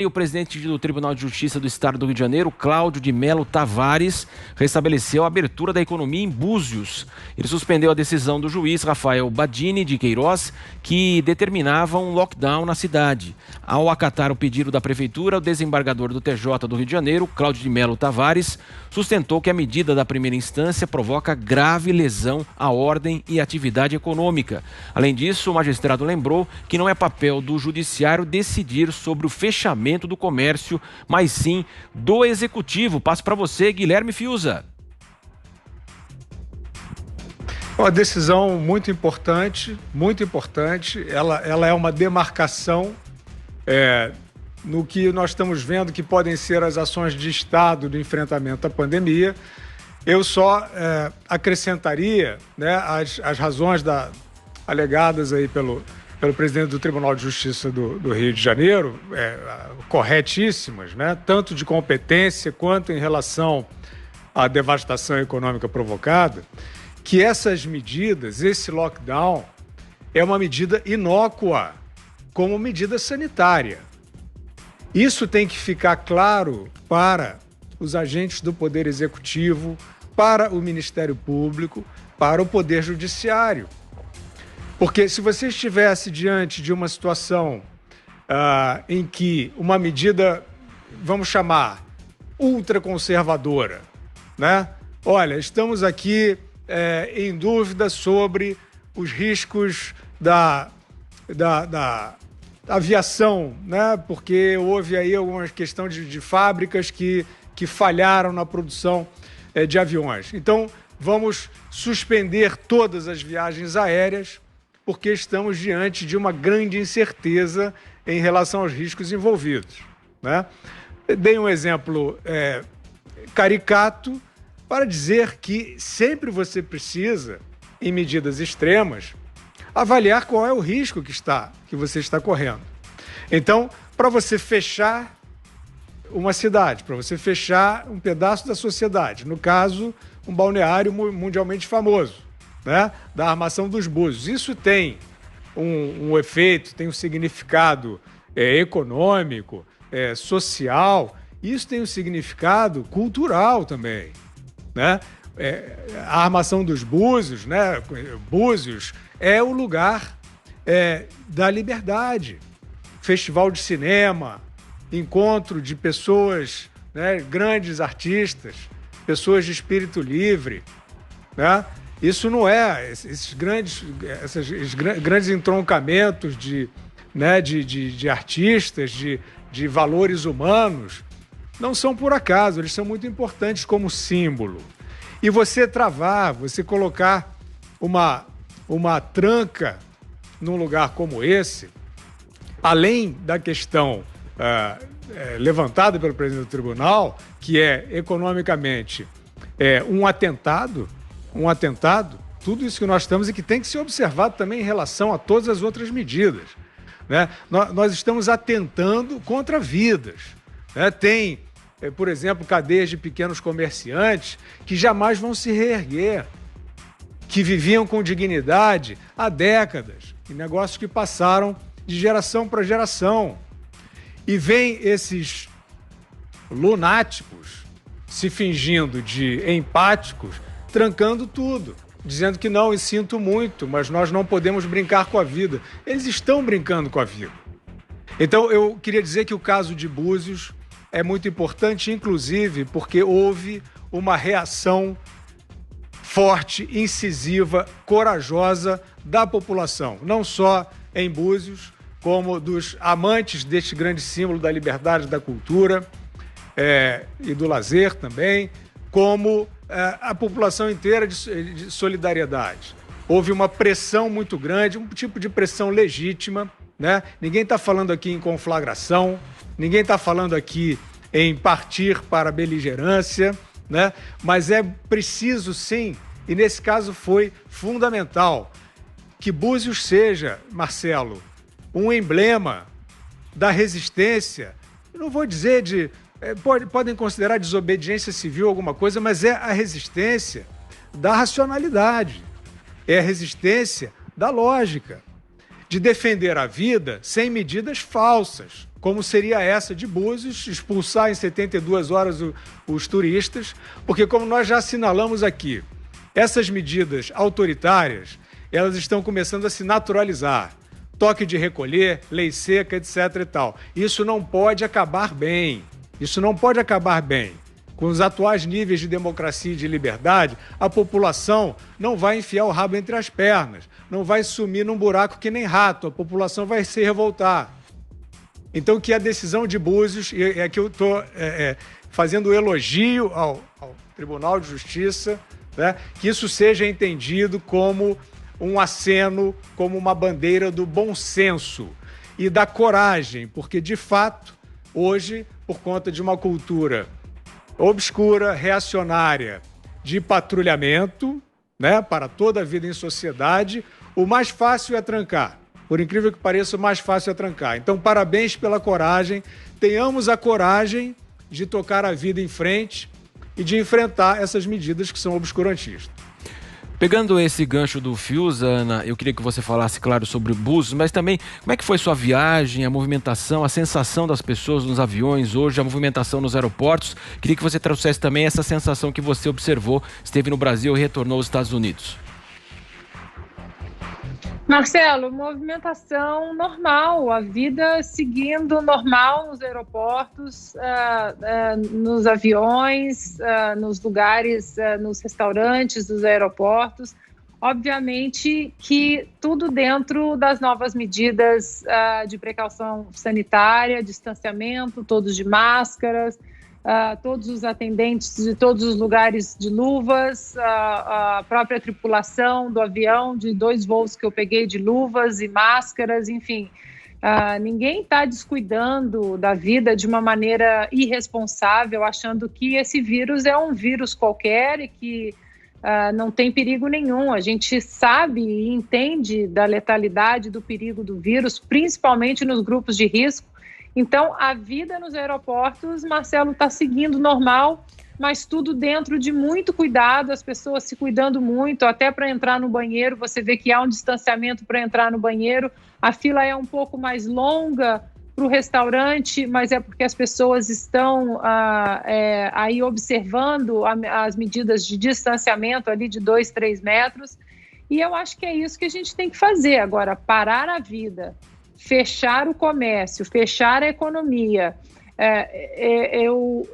E o presidente do Tribunal de Justiça do Estado do Rio de Janeiro, Cláudio de Melo Tavares, restabeleceu a abertura da economia em Búzios. Ele suspendeu a decisão do juiz Rafael Badini de Queiroz, que determinava um lockdown na cidade. Ao acatar o pedido da prefeitura, o desembargador do TJ do Rio de Janeiro, Cláudio de Melo Tavares, sustentou que a medida da primeira instância provoca grave lesão à ordem e atividade econômica. Além disso, o magistrado lembrou que não é papel do judiciário decidir sobre o fechamento do comércio, mas sim do executivo. Passo para você, Guilherme Fiuza. Uma decisão muito importante, muito importante. Ela é uma demarcação no que nós estamos vendo que podem ser as ações de Estado do enfrentamento à pandemia. Eu só acrescentaria, né, as razões alegadas aí pelo presidente do Tribunal de Justiça do Rio de Janeiro, corretíssimas, né? Tanto de competência quanto em relação à devastação econômica provocada, que essas medidas, esse lockdown, é uma medida inócua, como medida sanitária. Isso tem que ficar claro para os agentes do Poder Executivo, para o Ministério Público, para o Poder Judiciário. Porque se você estivesse diante de uma situação em que uma medida, vamos chamar, ultraconservadora, né? Olha, estamos aqui em dúvida sobre os riscos da aviação, né? Porque houve aí alguma questão de fábricas que falharam na produção de aviões. Então, vamos suspender todas as viagens aéreas, porque estamos diante de uma grande incerteza em relação aos riscos envolvidos, né? Dei um exemplo caricato para dizer que sempre você precisa, em medidas extremas, avaliar qual é o risco que você está correndo. Então, para você fechar uma cidade, para você fechar um pedaço da sociedade, no caso, um balneário mundialmente famoso, né, da armação dos Búzios. Isso tem um efeito, tem um significado econômico, social, isso tem um significado cultural também, né? A armação dos Búzios, né? Búzios é o lugar da liberdade, festival de cinema, encontro de pessoas, né, grandes artistas, pessoas de espírito livre, né? Isso não esses grandes entroncamentos de artistas, de valores humanos, não são por acaso, eles são muito importantes como símbolo. E você você colocar uma tranca num lugar como esse, além da questão levantada pelo presidente do tribunal, que é economicamente um atentado, tudo isso que nós estamos e que tem que ser observado também em relação a todas as outras medidas, né? Nós estamos atentando contra vidas, né? Tem, por exemplo, cadeias de pequenos comerciantes que jamais vão se reerguer, que viviam com dignidade há décadas, em negócios que passaram de geração para geração. E vem esses lunáticos se fingindo de empáticos, trancando tudo, dizendo que não, eu sinto muito, mas nós não podemos brincar com a vida. Eles estão brincando com a vida. Então, eu queria dizer que o caso de Búzios é muito importante, inclusive porque houve uma reação forte, incisiva, corajosa da população, não só em Búzios, como dos amantes deste grande símbolo da liberdade, da cultura e do lazer também, como a população inteira de solidariedade. Houve uma pressão muito grande, um tipo de pressão legítima, né? Ninguém está falando aqui em conflagração, ninguém está falando aqui em partir para a beligerância, né? Mas é preciso, sim, e nesse caso foi fundamental, que Búzios seja, Marcelo, um emblema da resistência. Eu não vou dizer podem considerar desobediência civil alguma coisa, mas é a resistência da racionalidade, é a resistência da lógica, de defender a vida sem medidas falsas, como seria essa de Búzios, expulsar em 72 horas os turistas, porque como nós já assinalamos aqui, essas medidas autoritárias, elas estão começando a se naturalizar. Toque de recolher, lei seca, etc. e tal. Isso não pode acabar bem. Isso não pode acabar bem. Com os atuais níveis de democracia e de liberdade, a população não vai enfiar o rabo entre as pernas, não vai sumir num buraco que nem rato, a população vai se revoltar. Então, que a decisão de Búzios, é que eu estou fazendo elogio ao Tribunal de Justiça, né, que isso seja entendido como um aceno, como uma bandeira do bom senso e da coragem, porque, de fato, hoje, por conta de uma cultura obscura, reacionária, de patrulhamento, né, para toda a vida em sociedade, o mais fácil é trancar. Por incrível que pareça, o mais fácil é trancar. Então, parabéns pela coragem. Tenhamos a coragem de tocar a vida em frente e de enfrentar essas medidas que são obscurantistas. Pegando esse gancho do Fiuza, Ana, eu queria que você falasse, claro, sobre Búzios, mas também como é que foi sua viagem, a movimentação, a sensação das pessoas nos aviões hoje, a movimentação nos aeroportos. Queria que você trouxesse também essa sensação que você observou, esteve no Brasil e retornou aos Estados Unidos. Marcelo, movimentação normal, a vida seguindo normal nos aeroportos, nos aviões, nos lugares, nos restaurantes dos aeroportos. Obviamente que tudo dentro das novas medidas de precaução sanitária, distanciamento, todos de máscaras, todos os atendentes de todos os lugares de luvas, a própria tripulação do avião, de 2 voos que eu peguei de luvas e máscaras, enfim. Ninguém está descuidando da vida de uma maneira irresponsável, achando que esse vírus é um vírus qualquer e que não tem perigo nenhum. A gente sabe e entende da letalidade, do perigo do vírus, principalmente nos grupos de risco. Então, a vida nos aeroportos, Marcelo, está seguindo normal, mas tudo dentro de muito cuidado, as pessoas se cuidando muito, até para entrar no banheiro, você vê que há um distanciamento para entrar no banheiro, a fila é um pouco mais longa para o restaurante, mas é porque as pessoas estão aí observando as medidas de distanciamento ali de 2, 3 metros, e eu acho que é isso que a gente tem que fazer agora, parar a vida, fechar o comércio, fechar a economia.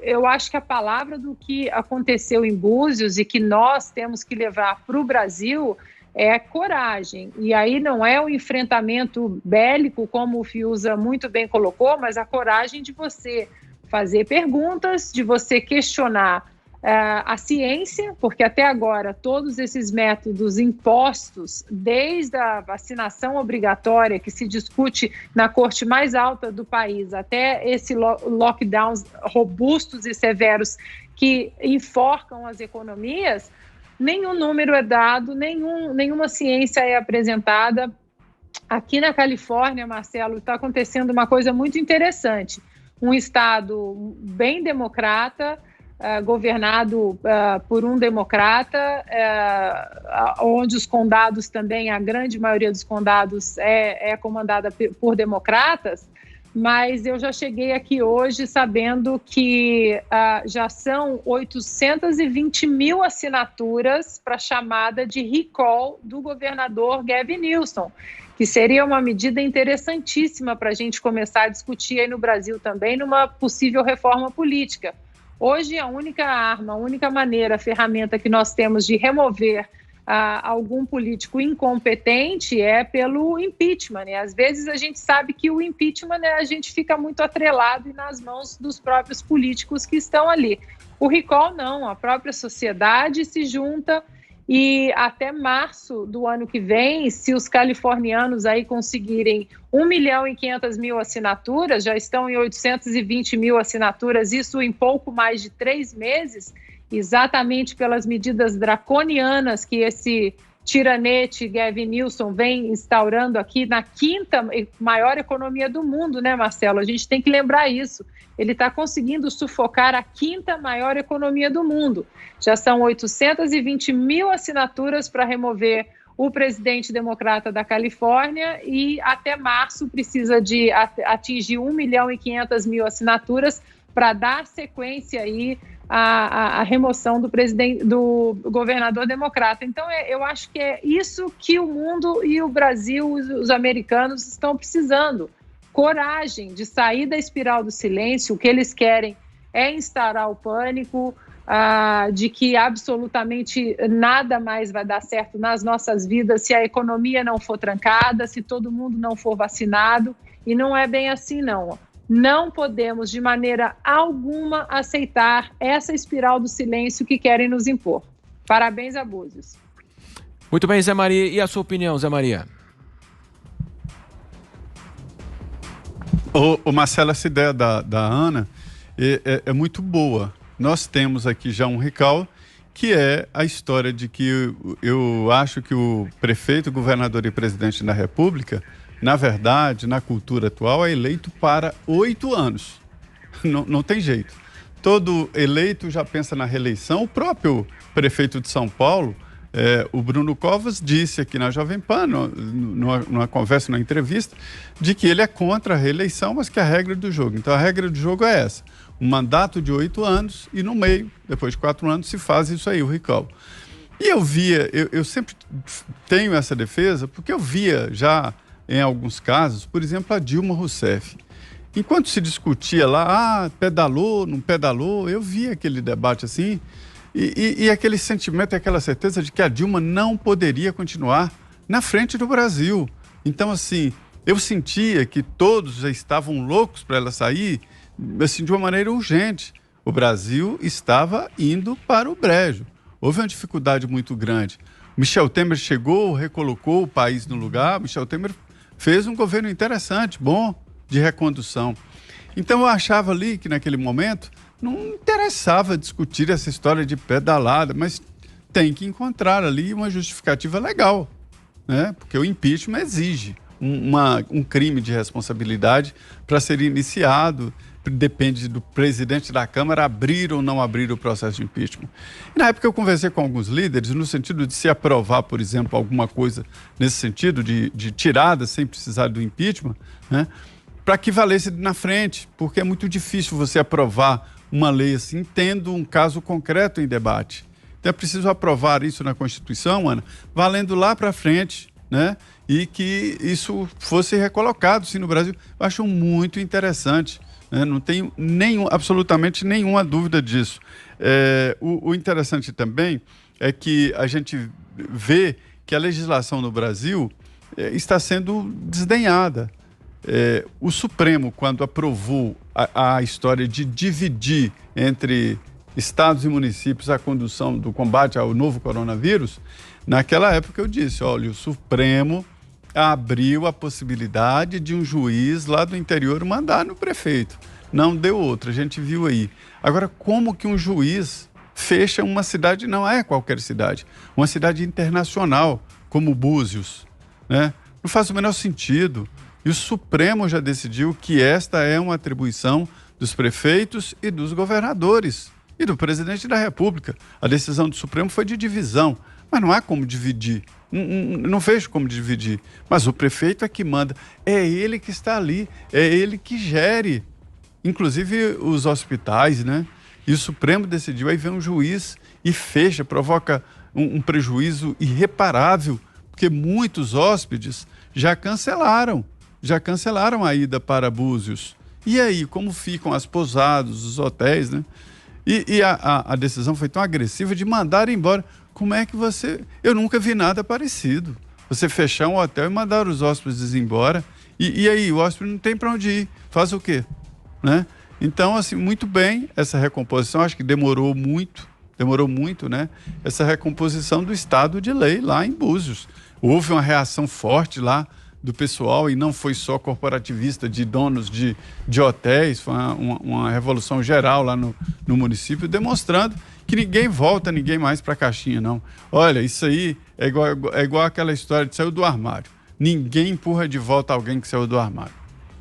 Eu acho que a palavra do que aconteceu em Búzios e que nós temos que levar para o Brasil é coragem. E aí não é o enfrentamento bélico, como o Fiuza muito bem colocou, mas a coragem de você fazer perguntas, de você questionar a ciência, porque até agora todos esses métodos impostos, desde a vacinação obrigatória, que se discute na corte mais alta do país, até esses lockdowns robustos e severos que enforcam as economias, nenhum número é dado, nenhuma ciência é apresentada. Aqui na Califórnia, Marcelo, está acontecendo uma coisa muito interessante. Um estado bem democrata, governado por um democrata, onde os condados também, a grande maioria dos condados é comandada por democratas, mas eu já cheguei aqui hoje sabendo que já são 820 mil assinaturas para a chamada de recall do governador Gavin Newsom, que seria uma medida interessantíssima para a gente começar a discutir aí no Brasil também, numa possível reforma política. Hoje, a única arma, a única maneira, a ferramenta que nós temos de remover algum político incompetente é pelo impeachment. Né? Às vezes a gente sabe que o impeachment, né, a gente fica muito atrelado e nas mãos dos próprios políticos que estão ali. O recall não, a própria sociedade se junta e até março do ano que vem, se os californianos aí conseguirem 1.500.000 assinaturas, já estão em 820 mil assinaturas, isso em pouco mais de 3 meses, exatamente pelas medidas draconianas que esse tiranete Gavin Newsom vem instaurando aqui na 5ª maior economia do mundo, né, Marcelo? A gente tem que lembrar isso. Ele está conseguindo sufocar a 5ª maior economia do mundo. Já são 820 mil assinaturas para remover o presidente democrata da Califórnia, e até março precisa de atingir 1.500.000 assinaturas para dar sequência aí à remoção do governador democrata. Então, eu acho que é isso que o mundo e o Brasil, os americanos, estão precisando. Coragem de sair da espiral do silêncio. O que eles querem é instaurar o pânico, de que absolutamente nada mais vai dar certo nas nossas vidas se a economia não for trancada, se todo mundo não for vacinado, e não é bem assim, não. Não podemos, de maneira alguma, aceitar essa espiral do silêncio que querem nos impor. Parabéns a Búzios. Muito bem, Zé Maria. E a sua opinião, Zé Maria? Marcelo, essa ideia da Ana é muito boa. Nós temos aqui já um recall, que é a história de que eu acho que o prefeito, governador e presidente da República, na verdade, na cultura atual, é eleito para 8 anos. Não tem jeito. Todo eleito já pensa na reeleição. O próprio prefeito de São Paulo, o Bruno Covas, disse aqui na Jovem Pan, numa conversa, numa entrevista, de que ele é contra a reeleição, mas que a regra do jogo. Então, a regra do jogo é essa. Um mandato de 8 anos e no meio, depois de 4 anos, se faz isso aí, o recall. E eu sempre tenho essa defesa, porque eu via já, em alguns casos, por exemplo, a Dilma Rousseff. Enquanto se discutia lá, pedalou, não pedalou, eu via aquele debate assim, e aquele sentimento, aquela certeza de que a Dilma não poderia continuar na frente do Brasil. Então, assim, eu sentia que todos já estavam loucos para ela sair, assim, de uma maneira urgente. O Brasil estava indo para o brejo. Houve uma dificuldade muito grande. Michel Temer chegou, recolocou o país no lugar. Michel Temer fez um governo interessante, bom, de recondução. Então eu achava ali que naquele momento não interessava discutir essa história de pedalada, mas tem que encontrar ali uma justificativa legal, né? Porque o impeachment exige um crime de responsabilidade para ser iniciado. Depende do presidente da Câmara abrir ou não abrir o processo de impeachment. E na época eu conversei com alguns líderes no sentido de se aprovar, por exemplo, alguma coisa nesse sentido de tirada sem precisar do impeachment, né, para que valesse na frente, porque é muito difícil você aprovar uma lei assim, tendo um caso concreto em debate. Então é preciso aprovar isso na Constituição, Ana, valendo lá para frente, né, e que isso fosse recolocado sim, no Brasil. Eu acho muito interessante. Não tenho absolutamente nenhuma dúvida disso. O interessante também é que a gente vê que a legislação no Brasil está sendo desdenhada. O Supremo, quando aprovou a história de dividir entre estados e municípios a condução do combate ao novo coronavírus, naquela época eu disse, olha, o Supremo abriu a possibilidade de um juiz lá do interior mandar no prefeito. Não deu outra, a gente viu aí. Agora, como que um juiz fecha uma cidade, não é qualquer cidade, uma cidade internacional, como Búzios, né? Não faz o menor sentido. E o Supremo já decidiu que esta é uma atribuição dos prefeitos e dos governadores e do presidente da República. A decisão do Supremo foi de divisão, mas não há como dividir. Não vejo como dividir, mas o prefeito é que manda, é ele que está ali, é ele que gere, inclusive os hospitais, né? E o Supremo decidiu, aí vem um juiz e fecha, provoca um prejuízo irreparável, porque muitos hóspedes já cancelaram a ida para Búzios. E aí, como ficam as pousadas, os hotéis, né? E a decisão foi tão agressiva de mandar embora. Como é que você... Eu nunca vi nada parecido. Você fechar um hotel e mandar os hóspedes embora. E aí, o hóspede não tem para onde ir. Faz o quê? Né? Então, assim, muito bem essa recomposição. Acho que demorou muito, né? Essa recomposição do Estado de Lei lá em Búzios. Houve uma reação forte lá do pessoal e não foi só corporativista de donos de hotéis. Foi uma revolução geral lá no município, demonstrando que ninguém mais para a caixinha, não. Olha, isso aí é igual aquela história de saiu do armário. Ninguém empurra de volta alguém que saiu do armário.